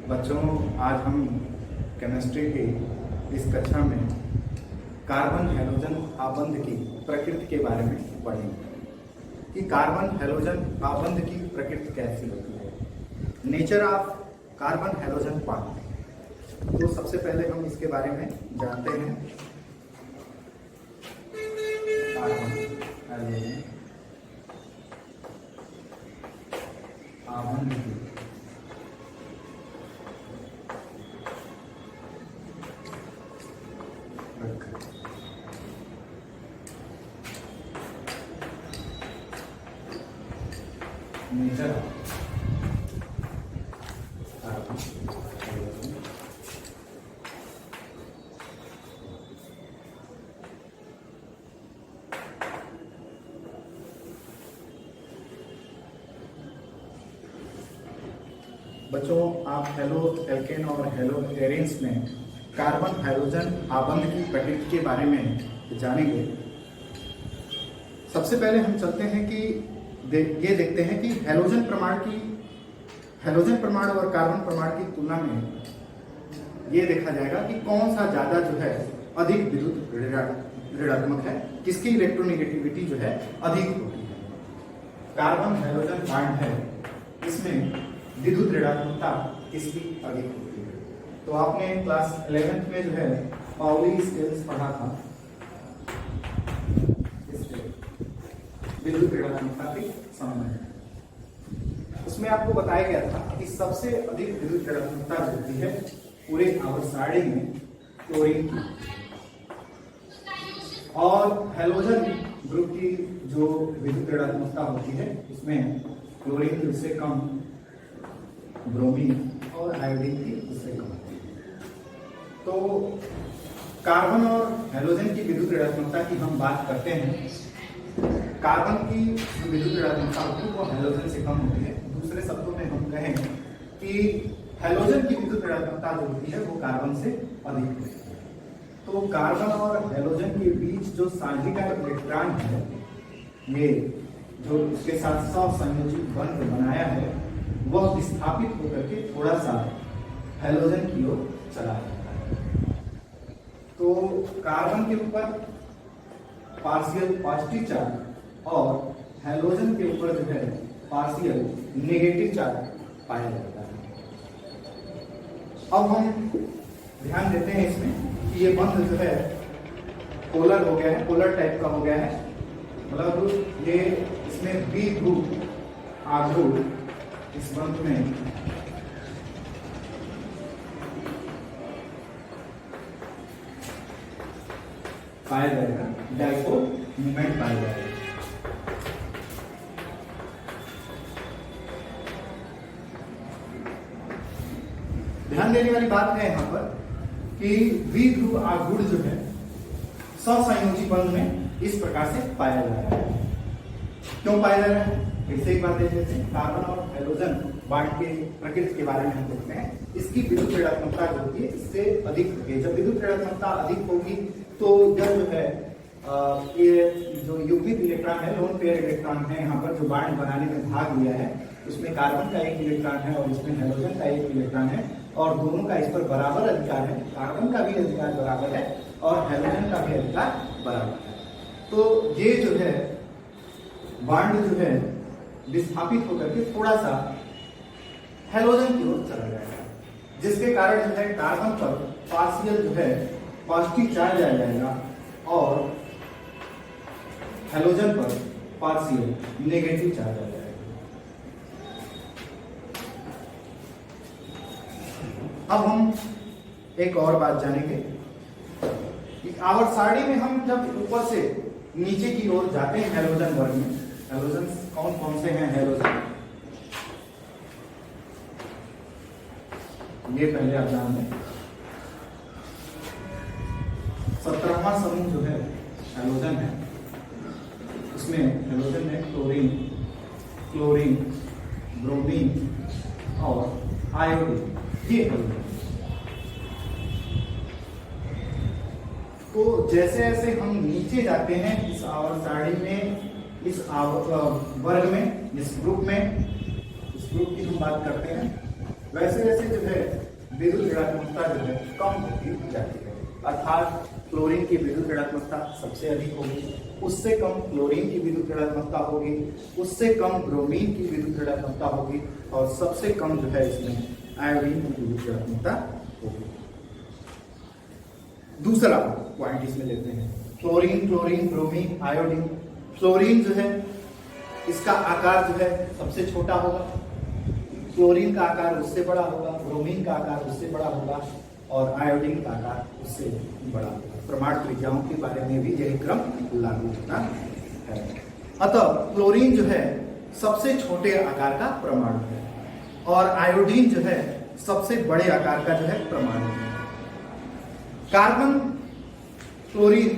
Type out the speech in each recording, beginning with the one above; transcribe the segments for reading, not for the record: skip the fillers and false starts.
बच्चों, आज हम केमिस्ट्री की इस कक्षा में कार्बन हैलोजन आबंध की प्रकृति के बारे में पढ़ेंगे कि कार्बन हैलोजन आबंध की प्रकृति कैसी होती है। Nature of carbon halogen bond. तो सबसे पहले हम इसके बारे में जानते हैं। कार्बन हैलोजन आबंध की नेचर कार्बन हैलोजन बच्चों, आप हेलो एल्केन और हेलो एरेंस में कार्बन हाइड्रोजन आबंध की प्रकृति के बारे में जानेंगे। सबसे पहले हम चलते हैं कि ये देखते हैं कि हैलोजन प्रमाण और कार्बन प्रमाण की तुलना में ये देखा जाएगा कि कौन सा ज्यादा जो है अधिक विद्युत ऋणात्मक है, किसकी इलेक्ट्रोनेगेटिविटी जो है अधिक होती है। कार्बन हाइड्रोजन बॉन्ड है, इसमें विद्युत ऋणात्मकता किसकी अधिक होती है। तो आपने क्लास 11th में जो है पाउली स्केल्स पढ़ा था, विद्युत ऋणात्मकता की संबंध। उसमें आपको बताया गया था कि सबसे अधिक विद्युत ऋणात्मकता जो होती है पूरे आवर्त सारणी में क्लोरीन की, और हैलोजन ग्रुप की जो विद्युत ऋणात्मकता होती है उसमें क्लोरीन की उससे कम, ब्रोमीन और आयोडीन की उससे कम होती है। तो कार्बन और हैलोजन की विद्युत ऋणात्मकता की हम बात करते हैं। कार्बन की जो विद्युत ऋणात्मकता होती है वो हैलोजन से कम होती है। दूसरे शब्दों में हम कहें कि हैलोजन की विद्युत ऋणात्मकता जो होती है वो कार्बन से अधिक होती है। तो कार्बन और हैलोजन के बीच जो सांद्रिका इलेक्ट्रॉन है, ये जो इसके साथ सहसंयोजित बंध बनाया है, वह विस्थापित होकर के थोड़ा सा हैलोजन की ओर चला जाता है। तो कार्बन के ऊपर पार्शियल पॉजिटिव चार्ज और हैलोजन के ऊपर जो है पार्शियल नेगेटिव चार्ज पाया जाता है। अब हम ध्यान देते हैं इसमें कि ये बंध जो है पोलर हो गया है, पोलर टाइप का हो गया है। मतलब ये इसमें द्विध्रुव आध्रुव इस बंध में पाया जाएगा, डाइपोल मूवमेंट पाया जाएगा। ध्यान देने वाली बात है यहां पर कि द्विध्रुव आघूर्ण जो है सहसंयोजी बंध में इस प्रकार से पाया जा रहा है। क्यों पाया जा रहा है? फिर से एक बात देख लेते हैं। कार्बन और हैलोजन बॉन्ड के प्रकृति के बारे में हम देखते हैं। इसकी विद्युत ऋणात्मकता जो होती है इससे अधिक होगी। जब विद्युत ऋणात्मकता अधिक होगी तो यह जो है ये जो युग्मित इलेक्ट्रॉन है, लोन पेयर इलेक्ट्रॉन है, यहाँ पर जो बॉन्ड बनाने में भाग लिया है उसमें कार्बन का एक इलेक्ट्रॉन है और इसमें हैलोजन का एक इलेक्ट्रॉन है, और दोनों का इस पर बराबर अधिकार है। कार्बन का भी अधिकार बराबर है और हैलोजन का भी अधिकार बराबर है। तो ये जो है बॉन्ड जो है विस्थापित होकर के थोड़ा सा हैलोजन की ओर चला जाएगा, जिसके कारण जो है कार्बन पर पार्शियल जो है पॉजिटिव चार्ज आ जाएगा और हैलोजन पर पार्शियल नेगेटिव चार्ज आ जाएगा। अब हम एक और बात जानेंगे कि आवर्त सारणी में हम जब ऊपर से नीचे की ओर जाते हैं हैलोजन वर्ग में, हैलोजन कौन कौन से हैं हैलोजन, ये पहले आप जान लें। 17वां समूह जो है हैलोजन है, उसमें हैलोजन है क्लोरीन, क्लोरीन, ब्रोमीन और आयोडीन, ये हैलोजन। तो जैसे जैसे हम नीचे जाते हैं इस आवर्त सारणी में, इस वर्ग में, इस ग्रुप में, इस ग्रुप की हम बात करते हैं वैसे वैसे जो है विद्युत ऋणात्मकता जो है कम होती जाती है। अर्थात क्लोरीन की विद्युत ऋणात्मकता सबसे अधिक होगी, उससे कम क्लोरीन की विद्युत ऋणात्मकता होगी, उससे कम ब्रोमीन की विद्युत ऋणात्मकता होगी, और सबसे कम जो है इसमें आयोडीन की विद्युत ऋणात्मकता होगी। दूसरा पॉइंट इसमें लेते हैं, chlorine, chlorine, bromine, iodine. Chlorine जो है इसका आकार जो है सबसे छोटा होगा, क्लोरीन का आकार उससे बड़ा होगा, ब्रोमीन का आकार उससे बड़ा होगा, और आयोडीन का आकार उससे बड़ा होगा। प्रमाण त्रिज्याओं के बारे में भी यही क्रम लागू होता है। अतः क्लोरीन जो है सबसे छोटे आकार का परमाणु है, और आयोडीन जो है सबसे बड़े आकार का जो है परमाणु है। कार्बन क्लोरीन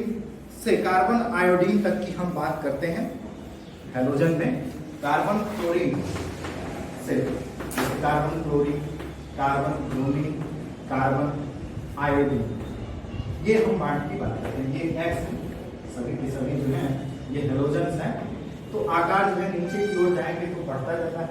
से कार्बन आयोडीन तक की हम बात करते हैं हैलोजन में। कार्बन क्लोरीन से carbon chlorine, carbon bromine, carbon iodine, ये हम बांड की बात करते हैं। ये एक्स सभी के सभी जो हैं ये हेलोजन्स हैं। तो आकार जो है नीचे की ओर जाएंगे तो बढ़ता जाता है।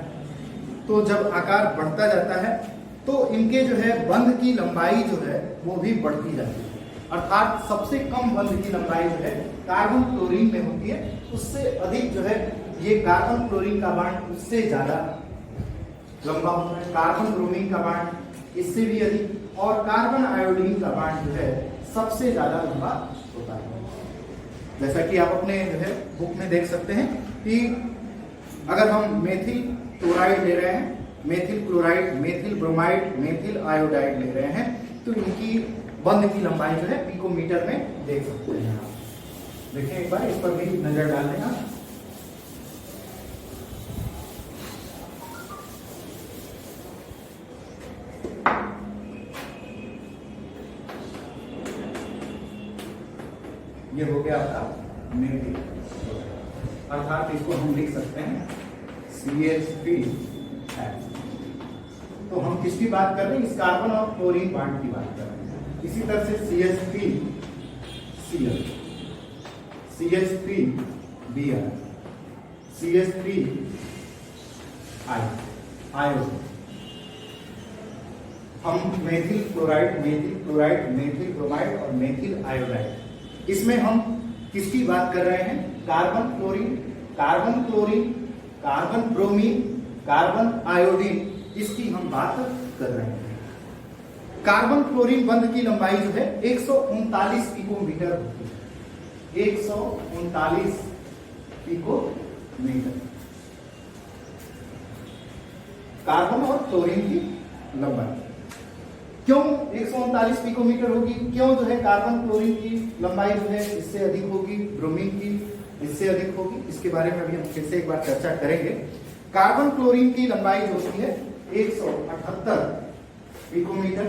तो जब आकार बढ़ता जाता है तो इनके जो है बंध की लंबाई जो है वो भी बढ़ती जाती है। अर्थात सबसे कम बंध की लंबाई जो है कार्बन क्लोरीन में होती है, उससे अधिक जो है ये कार्बन क्लोरीन का बांड उससे ज्यादा लंबा होता है। कार्बन ब्रोमीन का बांड इससे भी अधिक, और कार्बन आयोडीन का बांड जो है सबसे ज्यादा लंबा होता है। जैसा कि आप अपने जो है बुक में देख सकते हैं कि अगर हम मेथिल क्लोराइड ले रहे हैं, methyl chloride, methyl bromide, methyl iodide ले रहे हैं, तो इनकी बंध की लंबाई जो है पिकोमीटर में देख सकते हैं आप। देखिए एक बार इस पर भी नजर डाल लेना। ये हो गया आपका मेथिल, अर्थात इसको हम लिख सकते हैं CH3। तो हम किसकी बात कर रहे हैं? इस कार्बन और क्लोरीन बांड की बात कर रहे हैं। इसी तरह से CH3Cl, CH3Br, CH3I, आयोडीन। हम methyl chloride, methyl chloride, methyl bromide और मेथिल आयोडाइड, इसमें हम किसकी बात कर रहे हैं? Carbon chlorine, carbon chlorine, carbon bromine, carbon iodine, इसकी हम बात कर रहे हैं। कार्बन क्लोरीन बंध की लंबाई जो है 139 पिकोमीटर होती है। 139 पिकोमीटर कार्बन और क्लोरीन की लंबाई। क्यों 139 पिकोमीटर होगी? क्यों जो है कार्बन क्लोरीन की लंबाई जो है इससे अधिक होगी, ब्रोमीन की इससे अधिक होगी? इसके बारे में अभी हम फिर से एक बार चर्चा करेंगे। कार्बन क्लोरीन की लंबाई जो होती है 178 पिकोमीटर,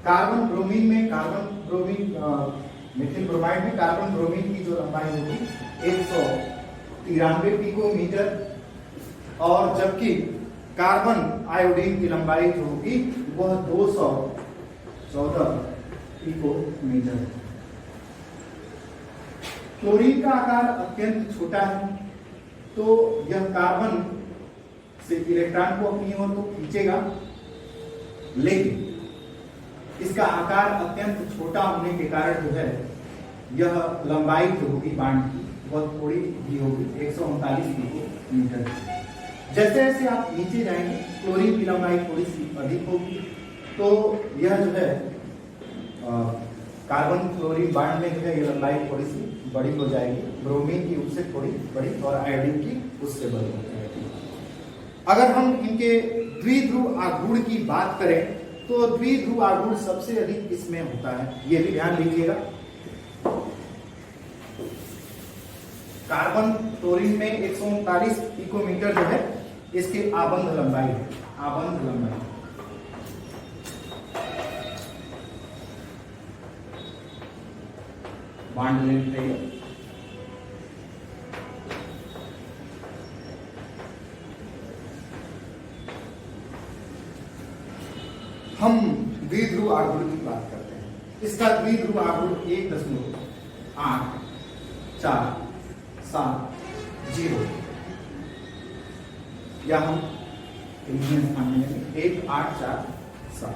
कार्बन ब्रोमीन में, कार्बन ब्रोमीन मेथिल ब्रोमाइड में कार्बन ब्रोमीन की जो लंबाई होगी 193 पिकोमीटर, और जबकि कार्बन आयोडीन की लंबाई जो होगी वह 214 पिकोमीटर। क्लोरीन का आकार अत्यंत छोटा है, तो यह कार्बन से इलेक्ट्रॉन को अपनी ओर तो खींचेगा, लेकिन इसका आकार अत्यंत छोटा होने के कारण जो है यह लंबाई जो होगी बांड की वह थोड़ी भी होगी, 139 पिकोमीटर। जैसे जैसे आप नीचे जाएंगे क्लोरीन की लंबाई थोड़ी सी अधिक होगी, तो यह जो है कार्बन क्लोरीन बांड में जो है ये लंबाई थोड़ी सी बड़ी हो जाएगी, ब्रोमीन की उससे थोड़ी बड़ी और आयोडीन की उससे बड़ी हो जाएगी। अगर हम इनके द्विध्रुव आघूर्ण की बात करें तो द्विध्रुव आघूर्ण सबसे अधिक इसमें होता है, ये भी ध्यान लीजिएगा। कार्बन क्लोरीन में 139 पिकोमीटर जो है इसकी आबंध लंबाई है, आबंध लंबाई। बांड लेंथ है। हम द्विध्रुव आघूर्ण की बात करते हैं। इसका द्विध्रुव आघूर्ण 1.847 या हम स्थान में 1 8 4 7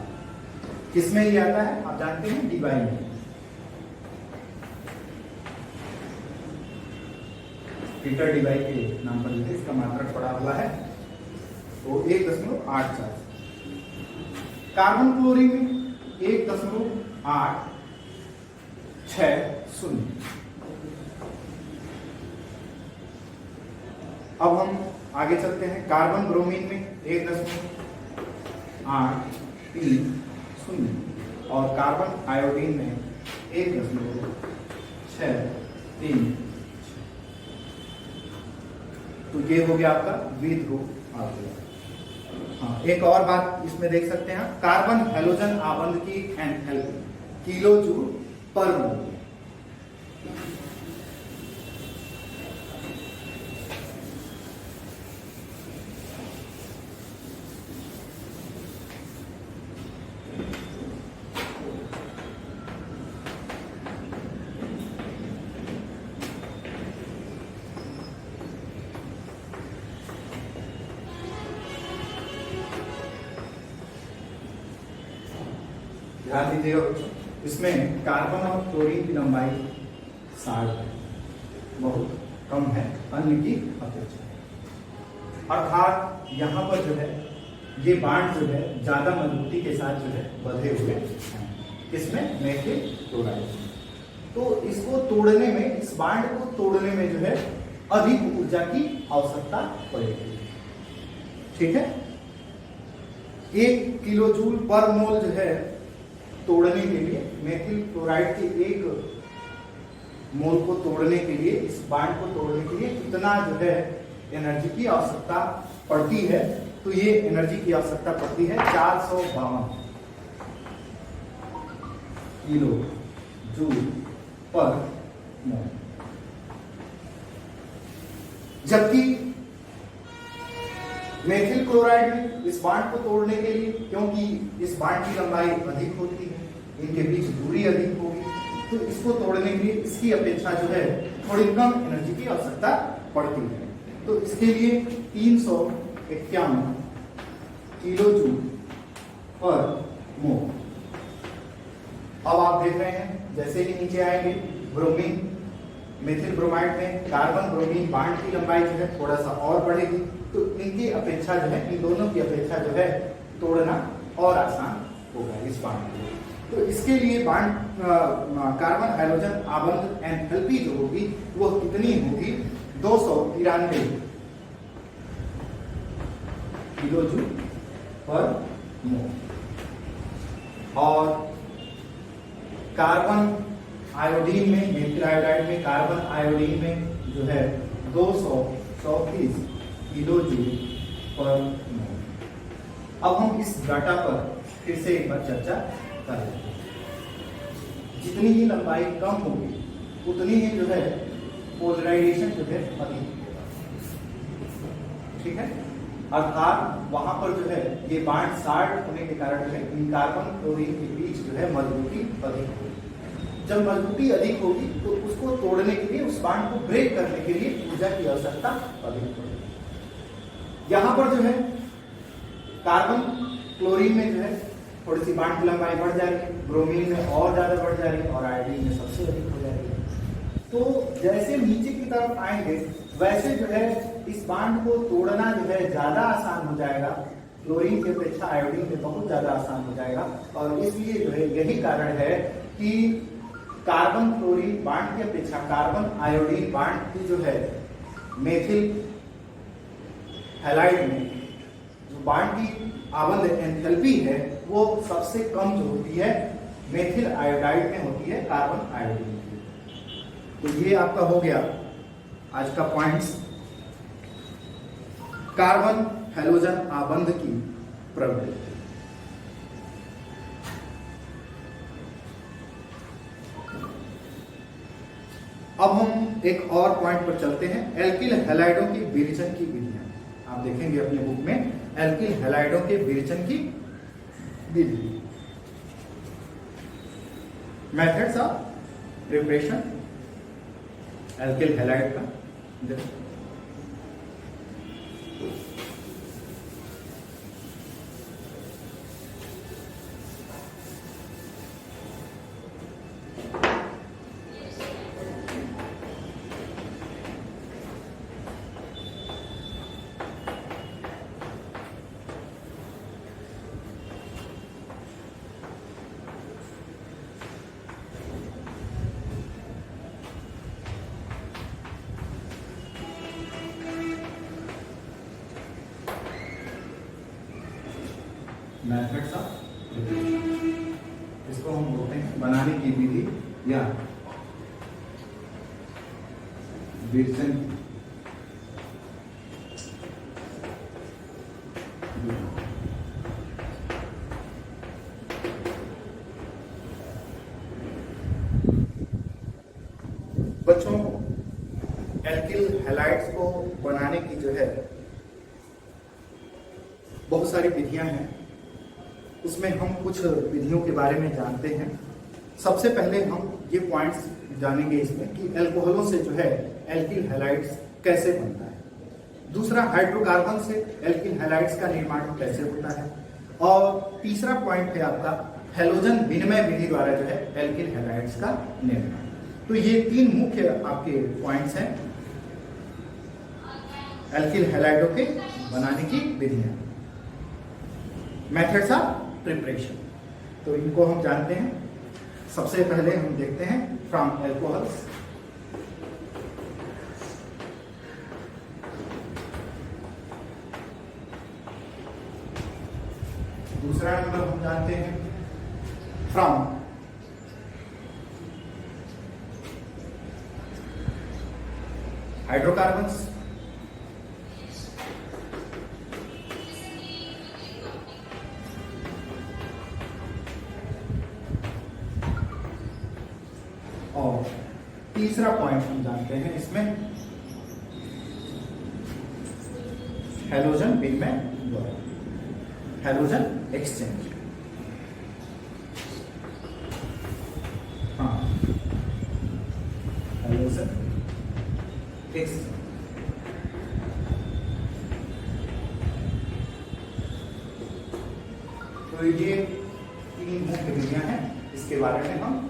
किसमें ये आता है आप जानते हैं, dy में। मीटर dy के नाम पर लिखे, इसका मात्रक पड़ा हुआ है तो 1.84। कार्बन क्लोरीन में 1.860। अब हम आगे चलते हैं। कार्बन ब्रोमीन में 1.830 और कार्बन आयोडीन में 1.636। तो ये हो गया आपका द्विध्रुव आवेश। हाँ, एक और बात इसमें देख सकते हैं, कार्बन हैलोजन आबंध की एंथैल्पी किलो जूल पर मोल। ध्यान दीजिएगा बच्चों, इसमें कार्बन और क्लोरीन की लंबाई 60 है, बहुत कम है अन्य की अपेक्षा। अर्थात यहाँ पर जो है ये बांड जो है ज्यादा मजबूती के साथ जो है बंधे हुए हैं। किसमें? Methyl chloride. तो इसको तोड़ने में, इस बांड को तोड़ने में जो है अधिक ऊर्जा की आवश्यकता पड़ेगी। ठीक है, 1 किलो जूल पर मोल जो है तोड़ने के लिए, मेथिल क्लोराइड के 1 मोल को तोड़ने के लिए, इस बांड को तोड़ने के लिए कितना जो है एनर्जी की आवश्यकता पड़ती है? तो ये एनर्जी की आवश्यकता पड़ती है 452 किलो जूल पर मोल। जबकि मेथिल क्लोराइड में इस बांड को तोड़ने के लिए, क्योंकि इस बांड की लंबाई अधिक होती है, इनके बीच दूरी अधिक होगी, तो इसको तोड़ने के लिए इसकी अपेक्षा जो है थोड़ी कम एनर्जी की आवश्यकता पड़ती है। तो इसके लिए 351 किलो जूल पर मोल। अब आप देख रहे हैं जैसे ही नीचे आएंगे, ब्रोमीन, मेथिल ब्रोमाइड में कार्बन ब्रोमीन बांड की लंबाई जो है थोड़ा सा और बढ़ेगी, तो इनकी अपेक्षा जो है, इन दोनों की अपेक्षा जो है तोड़ना और आसान होगा इस बांड को। तो इसके लिए बांड कार्बन हाइड्रोजन आबंध एंथैल्पी जो होगी वो कितनी होगी? 293 किलो जूल पर मोल। और कार्बन आयोडीन में, मेथिल आयोडाइड में, कार्बन आयोडीन में जो है 234 किलो जूल पर मोल। अब हम इस डाटा पर फिर से एक बार चर्चा कर लेते हैं। जितनी ही लंबाई कम होगी उतनी ही जो है पोलराइजेशन जो है अधिक होगा। ठीक है, अर्थात वहां पर जो है ये बांड 60 होने के कारण जो है इन कार्बन क्लोरीन के बीच जो है मजबूती अधिक होगी। जब मजबूती अधिक होगी तो उसको तोड़ने के लिए, उस बांड को ब्रेक करने के लिए ऊर्जा की आवश्यकता अधिक होगी। यहां पर जो है कार्बन क्लोरीन में जो है थोड़ी सी बांड की लंबाई बढ़ जा रही है, ब्रोमीन में और ज्यादा बढ़ जा रही है और आयोडीन में सबसे अधिक हो जा रही है। तो जैसे नीचे की तरफ आएंगे वैसे जो है इस बांड को तोड़ना जो है ज्यादा आसान हो जाएगा, क्लोरीन की अपेक्षा आयोडीन में बहुत ज्यादा आसान हो जाएगा। और इसलिए जो है यही कारण है कि कार्बन क्लोरीन बांड की अपेक्षा कार्बन आयोडीन बांड की जो है मेथिल हैलाइड में जो बांड की आबंध एंथैल्पी है वो सबसे कम जो होती है मेथिल आयोडाइड में होती है कार्बन आयोडीन की। तो ये आपका हो गया आज का पॉइंट्स, कार्बन हैलोजन आबंध की प्रवृत्ति। अब हम एक और पॉइंट पर चलते हैं, एल्किल हैलाइडों की विरेचन की विधियां। आप देखेंगे अपने बुक में एल्किल हैलाइडों के विरेचन की विधि, methods of preparation alkyl halide का। इसको हम बोलते हैं बनाने की विधि या विरजन बच्चों, एल्किल हैलाइड्स को बनाने की जो है बहुत सारी विधियां हैं। उसमें हम कुछ विधियों के बारे में जानते हैं। सबसे पहले हम ये पॉइंट्स जानेंगे इसमें कि एल्कोहलों से जो है एल्किल हैलाइड्स कैसे बनता है। दूसरा, हाइड्रोकार्बन से एल्किल हैलाइड्स का निर्माण कैसे होता है। और तीसरा पॉइंट है आपका हैलोजन विनिमय विधि द्वारा जो है एल्किल हैलाइड्स का निर्माण। तो ये तीन मुख्य आपके पॉइंट्स हैं एल्किल हैलाइडों के बनाने की विधियां, मेथड्स ऑफ प्रिपरेशन। तो इनको हम जानते हैं। सबसे पहले हम देखते हैं फ्रॉम एल्कोहल्स। दूसरा नंबर हम जानते हैं फ्रॉम हाइड्रोकार्बन्स। और तीसरा पॉइंट हम जानते हैं इसमें हैलोजन विनिमय द्वारा, हैलोजन एक्सचेंज। हाँ, हैलोजन एक्सचेंज। तो ये तीन मुख्य विधियां हैं, इसके बारे में हम